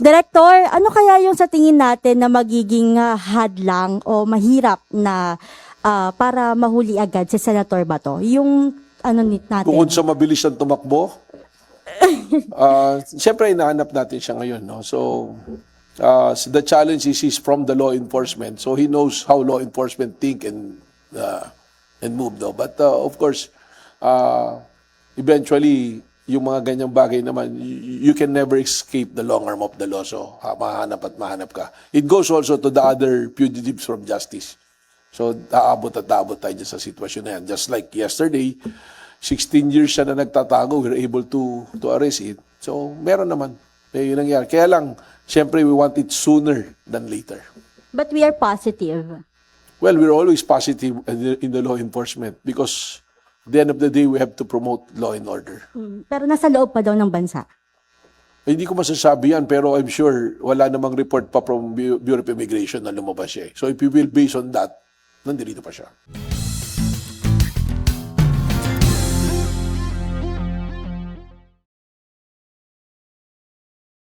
Director, ano kaya yung sa tingin natin na magiging hadlang o mahirap na para mahuli agad si Senator Bato? Yung ano natin? Bukod sa mabilis ang tumakbo, siyempre hinahanap natin siya ngayon. No? So, the challenge is he's from the law enforcement. So, he knows how law enforcement think and move. No? But, of course, eventually, yung mga ganyang bagay naman, you can never escape the long arm of the law. So, mahanap at mahanap ka. It goes also to the other fugitives from justice. So, aabot at aabot tayo dyan sa sitwasyon na yan. Just like yesterday, 16 years siya na nagtatago, we were able to arrest it. So, meron naman. May nangyari. Kaya lang, syempre, we want it sooner than later. But we are positive. Well, we're always positive in the law enforcement because at the end of the day, we have to promote law and order. Pero nasa loob pa daw ng bansa. Hindi ko masasabi yan, pero I'm sure wala namang report pa from Bureau of Immigration na lumabas siya. So if you will base on that, nandito pa siya.